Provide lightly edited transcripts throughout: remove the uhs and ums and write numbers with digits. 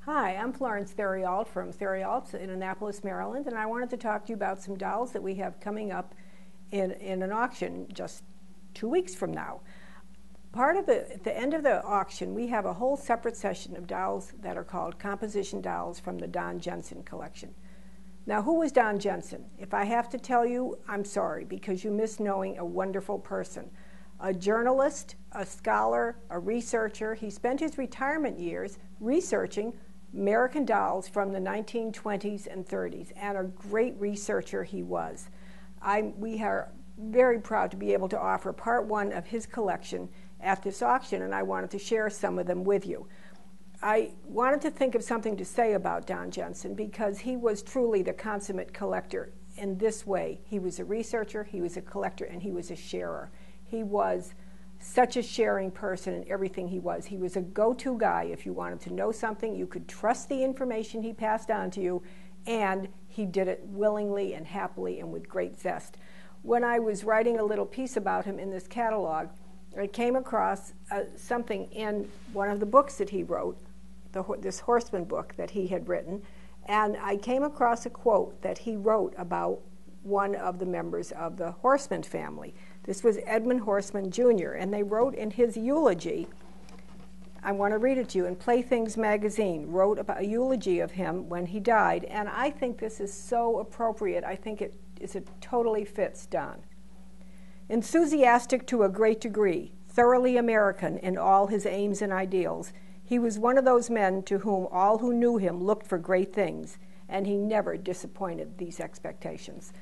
Hi, I'm Florence Theriault from Theriault in Annapolis, Maryland, and I wanted to talk to you about some dolls that we have coming up in an auction just 2 weeks from now. Part of at the end of the auction, we have a whole separate session of dolls that are called composition dolls from the Don Jensen collection. Now, who was Don Jensen? If I have to tell you, I'm sorry, because you miss knowing a wonderful person. A journalist, a scholar, a researcher. He spent his retirement years researching American dolls from the 1920s and 30s, and a great researcher he was. We are very proud to be able to offer part one of his collection at this auction, and I wanted to share some of them with you. I wanted to think of something to say about Don Jensen because he was truly the consummate collector in this way. He was a researcher, he was a collector, and he was a sharer. He was such a sharing person in everything he was. He was a go-to guy. If you wanted to know something, you could trust the information he passed on to you, and he did it willingly and happily and with great zest. When I was writing a little piece about him in this catalog, I came across something in one of the books that he wrote, this Horseman book that he had written, and I came across a quote that he wrote about one of the members of the Horseman family. This was Edmund Horseman Jr., and they wrote in his eulogy, I want to read it to you, in Playthings magazine, wrote about a eulogy of him when he died, and I think this is so appropriate. I think it totally fits Don. Enthusiastic to a great degree, thoroughly American in all his aims and ideals, he was one of those men to whom all who knew him looked for great things, and he never disappointed these expectations.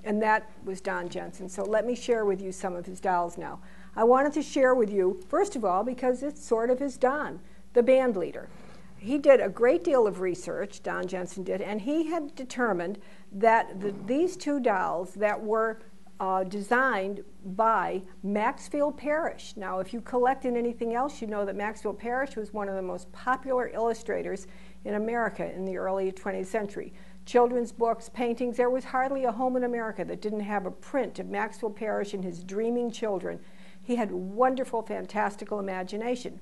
And that was Don Jensen. So let me share with you some of his dolls now. I wanted to share with you, first of all, because it's sort of his Don, the band leader. He did a great deal of research, Don Jensen did, and he had determined that these two dolls that were designed by Maxfield Parrish. Now, if you collect in anything else, you know that Maxfield Parrish was one of the most popular illustrators in America in the early 20th century. Children's books, paintings, there was hardly a home in America that didn't have a print of Maxfield Parrish and his dreaming children. He had wonderful, fantastical imagination.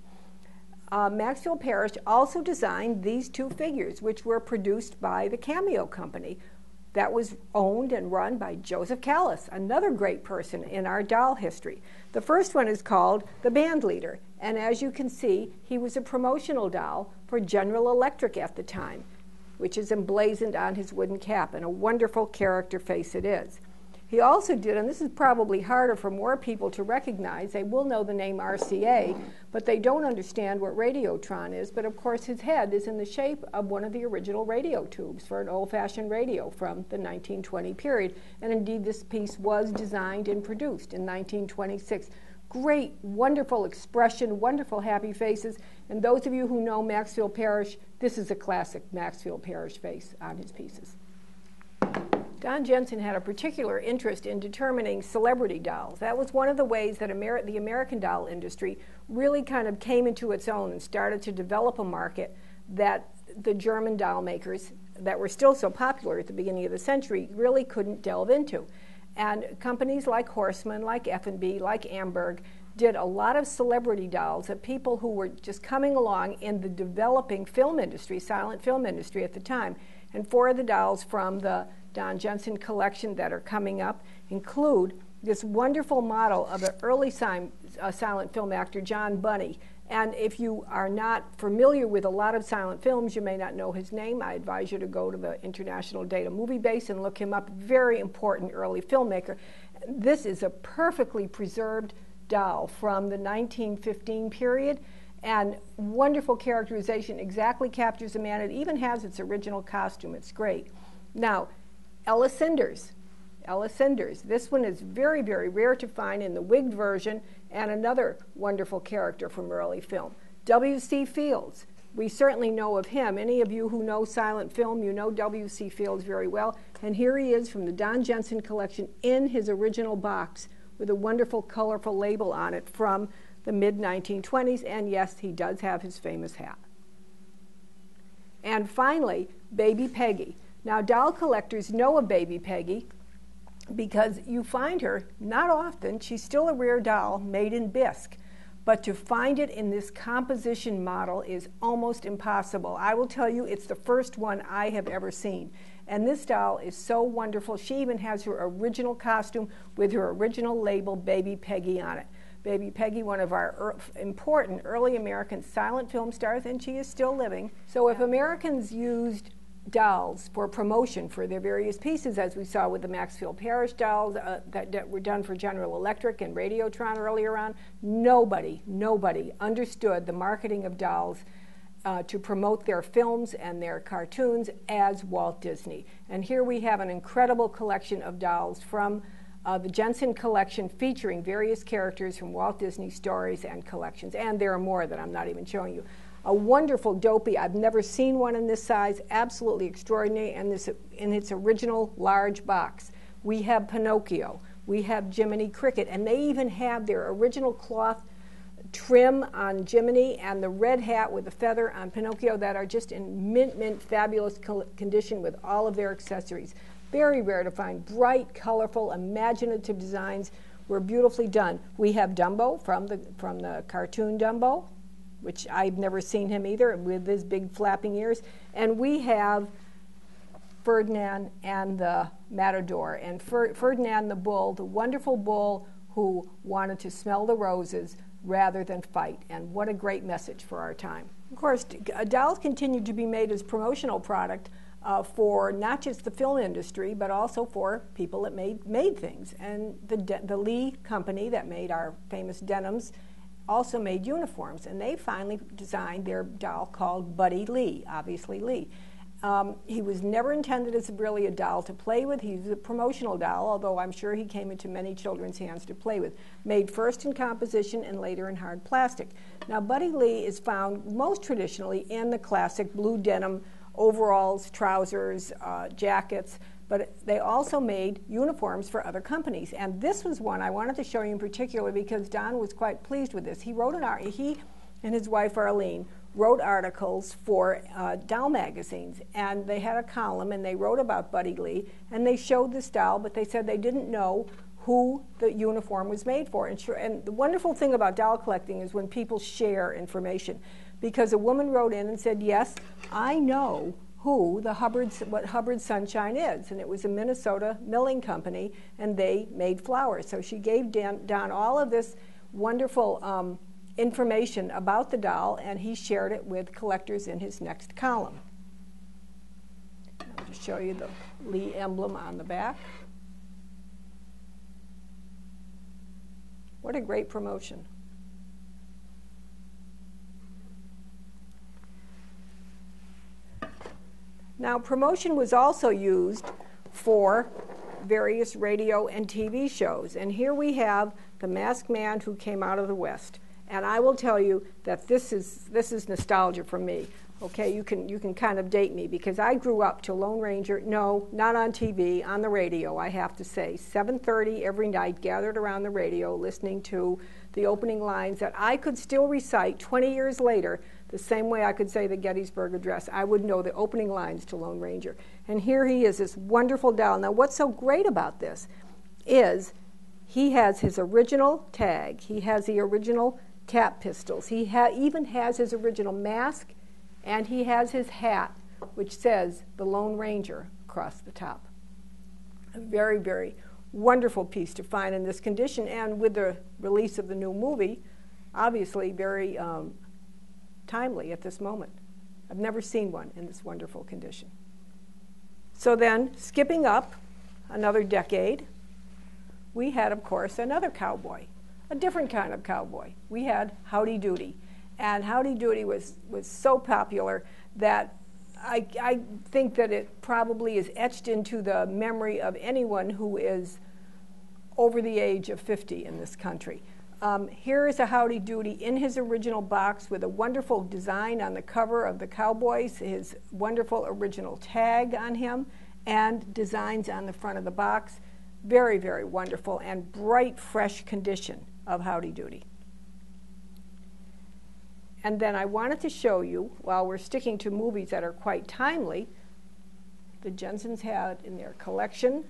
Maxfield Parrish also designed these two figures, which were produced by the Cameo Company. That was owned and run by Joseph Callis, another great person in our doll history. The first one is called the Band Leader, and as you can see, he was a promotional doll for General Electric at the time, which is emblazoned on his wooden cap, and a wonderful character face it is. He also did, and this is probably harder for more people to recognize, they will know the name RCA, but they don't understand what Radiotron is, but of course his head is in the shape of one of the original radio tubes for an old-fashioned radio from the 1920 period, and indeed this piece was designed and produced in 1926. Great, wonderful expression, wonderful happy faces, and those of you who know Maxfield Parrish, this is a classic Maxfield Parrish face on his pieces. Don Jensen had a particular interest in determining celebrity dolls. That was one of the ways that the American doll industry really kind of came into its own and started to develop a market that the German doll makers that were still so popular at the beginning of the century really couldn't delve into. And companies like Horseman, like F&B, like Amberg did a lot of celebrity dolls of people who were just coming along in the developing film industry, silent film industry at the time. And four of the dolls from the Don Jensen collection that are coming up include this wonderful model of an early silent film actor, John Bunny. And if you are not familiar with a lot of silent films, you may not know his name. I advise you to go to the International Data Movie Base and look him up. Very important early filmmaker. This is a perfectly preserved doll from the 1915 period, and wonderful characterization, exactly captures the man. It even has its original costume. It's great. Now, Ella Cinders. Ella Cinders. This one is very, very rare to find in the wigged version, and another wonderful character from early film. W.C. Fields. We certainly know of him. Any of you who know silent film, you know W.C. Fields very well. And here he is from the Don Jensen collection in his original box with a wonderful, colorful label on it from the mid-1920s. And yes, he does have his famous hat. And finally, Baby Peggy. Now, doll collectors know of Baby Peggy because you find her not often. She's still a rare doll made in bisque. but to find it in this composition model is almost impossible. I will tell you, it's the first one I have ever seen. And this doll is so wonderful. She even has her original costume with her original label, Baby Peggy, on it. Baby Peggy, one of our important early American silent film stars, and she is still living. So if Americans used dolls for promotion for their various pieces, as we saw with the Maxfield Parrish dolls that were done for General Electric and Radiotron earlier on, nobody understood the marketing of dolls to promote their films and their cartoons as Walt Disney. And here we have an incredible collection of dolls from the Jensen collection, featuring various characters from Walt Disney stories and collections. And there are more that I'm not even showing you. A wonderful dopey. I've never seen one in this size. Absolutely extraordinary, and this in its original large box. We have Pinocchio. We have Jiminy Cricket, and they even have their original cloth trim on Jiminy and the red hat with the feather on Pinocchio that are just in mint, fabulous condition with all of their accessories. Very rare to find. Bright, colorful, imaginative designs were beautifully done. We have Dumbo from the cartoon Dumbo, which I've never seen him either, with his big flapping ears. And we have Ferdinand and the Matador. And Ferdinand the bull, the wonderful bull who wanted to smell the roses rather than fight. And what a great message for our time. Of course, dolls continued to be made as promotional product for not just the film industry, but also for people that made things. And the Lee company that made our famous denims also made uniforms, and they finally designed their doll called Buddy Lee, obviously Lee. He was never intended as really a doll to play with. He was a promotional doll, although I'm sure he came into many children's hands to play with. Made first in composition and later in hard plastic. Now, Buddy Lee is found most traditionally in the classic blue denim overalls, trousers, jackets, but they also made uniforms for other companies. And this was one I wanted to show you in particular because Don was quite pleased with this. He and his wife Arlene wrote articles for doll magazines, and they had a column, and they wrote about Buddy Lee, and they showed this doll, but they said they didn't know who the uniform was made for. And the wonderful thing about doll collecting is when people share information, because a woman wrote in and said, yes, I know what Hubbard Sunshine is, and it was a Minnesota milling company, and they made flowers. So she gave Don all of this wonderful information about the doll, and he shared it with collectors in his next column. I'll just show you the Lee emblem on the back. What a great promotion. Now, promotion was also used for various radio and TV shows. And here we have the masked man who came out of the West. And I will tell you that this is nostalgia for me. Okay, you can kind of date me because I grew up to Lone Ranger. No, not on TV, on the radio, I have to say. 7:30 every night, gathered around the radio, listening to the opening lines that I could still recite 20 years later, the same way I could say the Gettysburg Address. I would know the opening lines to Lone Ranger. And here he is, this wonderful doll. Now, what's so great about this is he has his original tag. He has the original tap pistols. He even has his original mask, and he has his hat, which says the Lone Ranger across the top. A very, very wonderful piece to find in this condition, and with the release of the new movie, obviously very timely at this moment. I've never seen one in this wonderful condition. So then, skipping up another decade, we had, of course, another cowboy, a different kind of cowboy. We had Howdy Doody. And Howdy Doody was so popular that I think that it probably is etched into the memory of anyone who is over the age of 50 in this country. Here is a Howdy Doody in his original box with a wonderful design on the cover of the Cowboys, his wonderful original tag on him, and designs on the front of the box. Very, very wonderful and bright, fresh condition of Howdy Doody. And then I wanted to show you, while we're sticking to movies that are quite timely, the Jensens had in their collection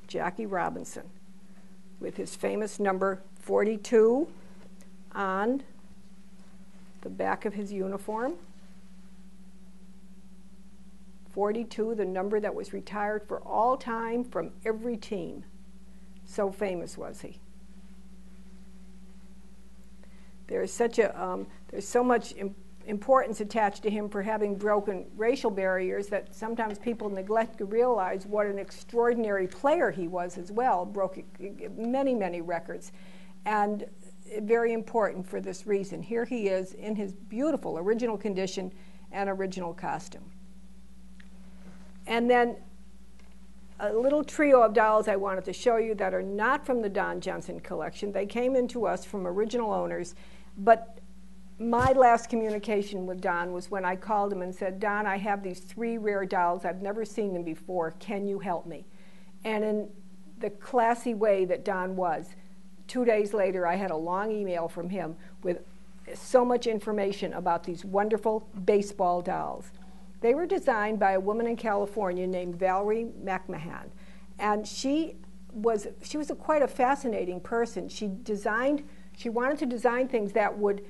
Jackie Robinson with his famous number 42 on the back of his uniform. 42, the number that was retired for all time from every team. So famous was he. There's so much importance attached to him for having broken racial barriers that sometimes people neglect to realize what an extraordinary player he was as well. Broke many, many records, and very important for this reason. Here he is in his beautiful original condition and original costume. And then a little trio of dolls I wanted to show you that are not from the Don Jensen collection. They came into us from original owners, but my last communication with Don was when I called him and said, Don, I have these 3 rare dolls. I've never seen them before. Can you help me? And in the classy way that Don was, 2 days later I had a long email from him with so much information about these wonderful baseball dolls. They were designed by a woman in California named Valerie McMahon, and she was quite a fascinating person. She wanted to design things that would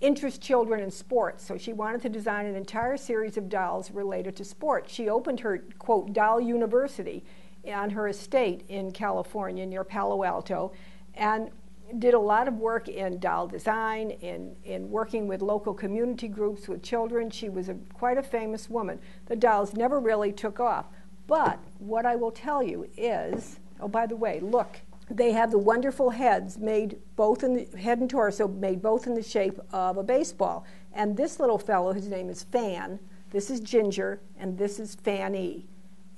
interest children in sports, so she wanted to design an entire series of dolls related to sports. She opened her, quote, doll university on her estate in California near Palo Alto, and did a lot of work in doll design, in working with local community groups with children. She was quite a famous woman. The dolls never really took off. But what I will tell you is, oh, by the way, look, they have the wonderful heads made both in the head and torso, made both in the shape of a baseball. And this little fellow, his name is Fan, this is Ginger, and this is Fanny.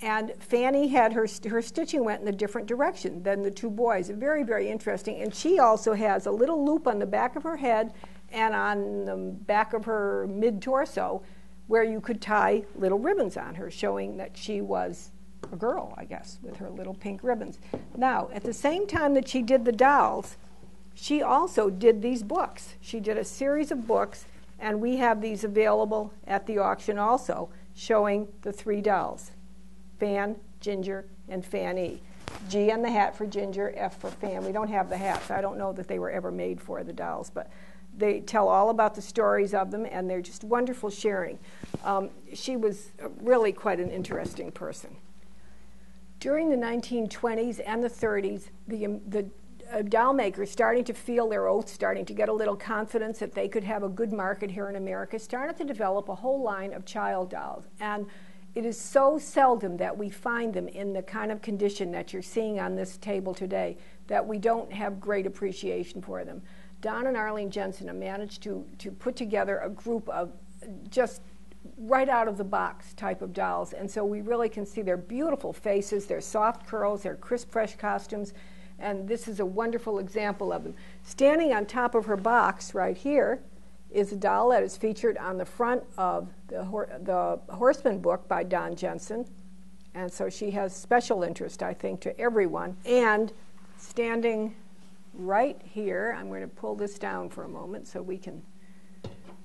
And Fanny had her stitching went in a different direction than the 2 boys. Very, very interesting. And she also has a little loop on the back of her head and on the back of her mid-torso where you could tie little ribbons on her, showing that she was a girl, I guess, with her little pink ribbons. Now, at the same time that she did the dolls, she also did these books. She did a series of books, and we have these available at the auction also, showing the 3 dolls. Fan, Ginger, and Fanny. G on the hat for Ginger, F for Fan. We don't have the hats. I don't know that they were ever made for the dolls, but they tell all about the stories of them, and they're just wonderful sharing. She was really quite an interesting person. During the 1920s and the 30s, the doll makers, starting to feel their oats, starting to get a little confidence that they could have a good market here in America, started to develop a whole line of child dolls. And it is so seldom that we find them in the kind of condition that you're seeing on this table today that we don't have great appreciation for them. Don and Arlene Jensen have managed to put together a group of just right out of the box type of dolls, and so we really can see their beautiful faces, their soft curls, their crisp, fresh costumes, and this is a wonderful example of them. Standing on top of her box right here is a doll that is featured on the front of the Horseman book by Don Jensen. And so she has special interest, I think, to everyone. And standing right here, I'm going to pull this down for a moment so we can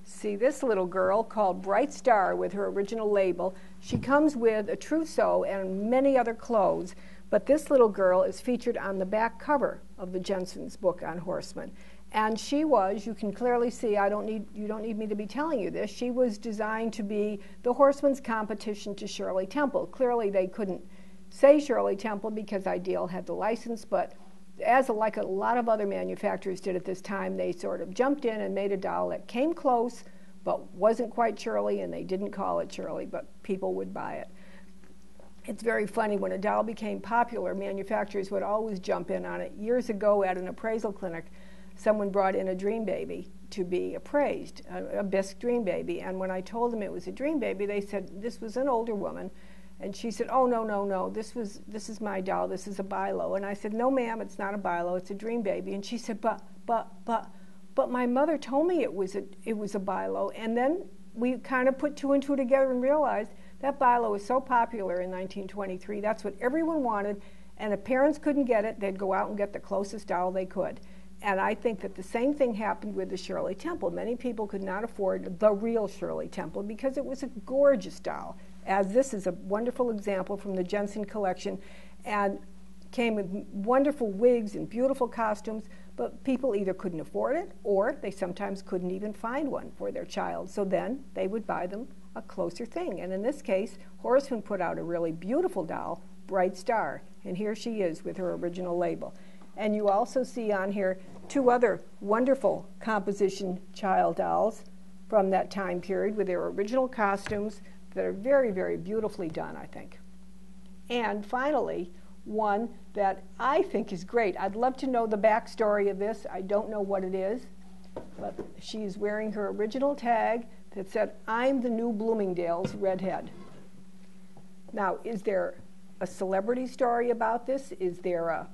see this little girl called Bright Star with her original label. She comes with a trousseau and many other clothes, but this little girl is featured on the back cover of the Jensen's book on Horseman. And she was, you can clearly see, you don't need me to be telling you this, she was designed to be the Horseman's competition to Shirley Temple. Clearly they couldn't say Shirley Temple because Ideal had the license, but like a lot of other manufacturers did at this time, they sort of jumped in and made a doll that came close but wasn't quite Shirley, and they didn't call it Shirley, but people would buy it. It's very funny, when a doll became popular, manufacturers would always jump in on it. Years ago at an appraisal clinic, someone brought in a dream baby to be appraised, a bisque dream baby. And when I told them it was a dream baby, they said this was an older woman. And she said, oh, no, this is my doll, this is a Bilo. And I said, no, ma'am, it's not a Bilo, it's a dream baby. And she said, but my mother told me it was a Bilo. And then we kind of put 2 and 2 together and realized that Bilo was so popular in 1923, that's what everyone wanted. And if parents couldn't get it, they'd go out and get the closest doll they could. And I think that the same thing happened with the Shirley Temple. Many people could not afford the real Shirley Temple because it was a gorgeous doll, as this is a wonderful example from the Jensen collection. And came with wonderful wigs and beautiful costumes, but people either couldn't afford it or they sometimes couldn't even find one for their child. So then they would buy them a closer thing. And in this case, Horseman put out a really beautiful doll, Bright Star, and here she is with her original label. And you also see on here 2 other wonderful composition child dolls from that time period with their original costumes that are very, very beautifully done, I think. And finally, one that I think is great. I'd love to know the backstory of this. I don't know what it is, but she's wearing her original tag that said, "I'm the new Bloomingdale's redhead." Now, is there a celebrity story about this? Is there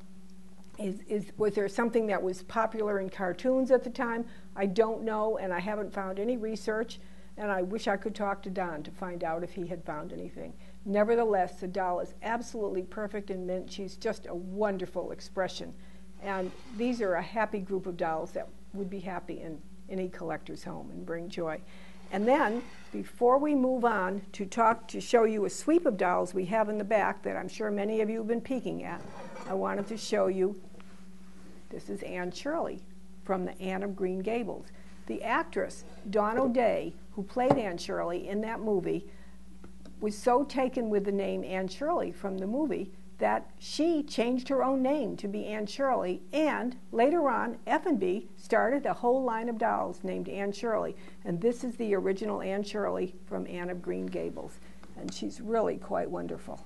was there something that was popular in cartoons at the time? I don't know, and I haven't found any research, and I wish I could talk to Don to find out if he had found anything. Nevertheless, the doll is absolutely perfect in mint. She's just a wonderful expression. And these are a happy group of dolls that would be happy in any collector's home and bring joy. And then, before we move on to show you a sweep of dolls we have in the back that I'm sure many of you have been peeking at, I wanted to show you, this is Anne Shirley from the Anne of Green Gables. The actress, Dawn O'Day, who played Anne Shirley in that movie, was so taken with the name Anne Shirley from the movie that she changed her own name to be Anne Shirley, and later on, F&B started a whole line of dolls named Anne Shirley, and this is the original Anne Shirley from Anne of Green Gables, and she's really quite wonderful.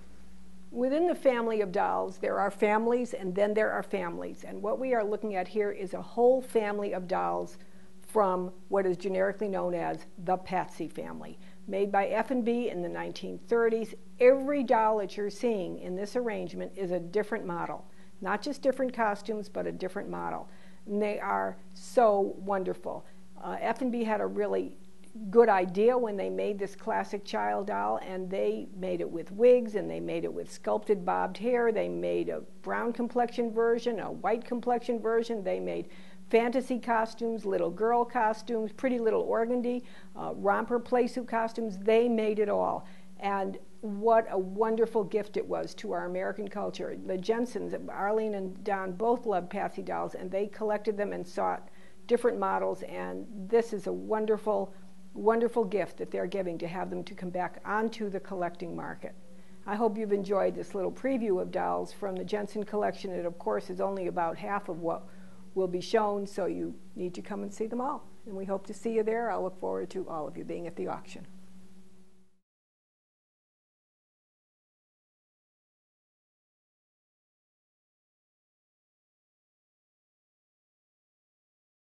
Within the family of dolls, there are families, and then there are families, and what we are looking at here is a whole family of dolls from what is generically known as the Patsy family. Made by F&B in the 1930s, every doll that you're seeing in this arrangement is a different model. Not just different costumes, but a different model. And they are so wonderful. F&B had a really good idea when they made this classic child doll, and they made it with wigs, and they made it with sculpted bobbed hair. They made a brown complexion version, a white complexion version. They made fantasy costumes, little girl costumes, pretty little organdy, romper playsuit costumes. They made it all. And what a wonderful gift it was to our American culture. The Jensens, Arlene and Don, both loved Patsy dolls, and they collected them and sought different models, and this is a wonderful, wonderful gift that they're giving to have them to come back onto the collecting market. I hope you've enjoyed this little preview of dolls from the Jensen collection. It, of course, is only about half of what will be shown, so you need to come and see them all. And we hope to see you there. I'll look forward to all of you being at the auction.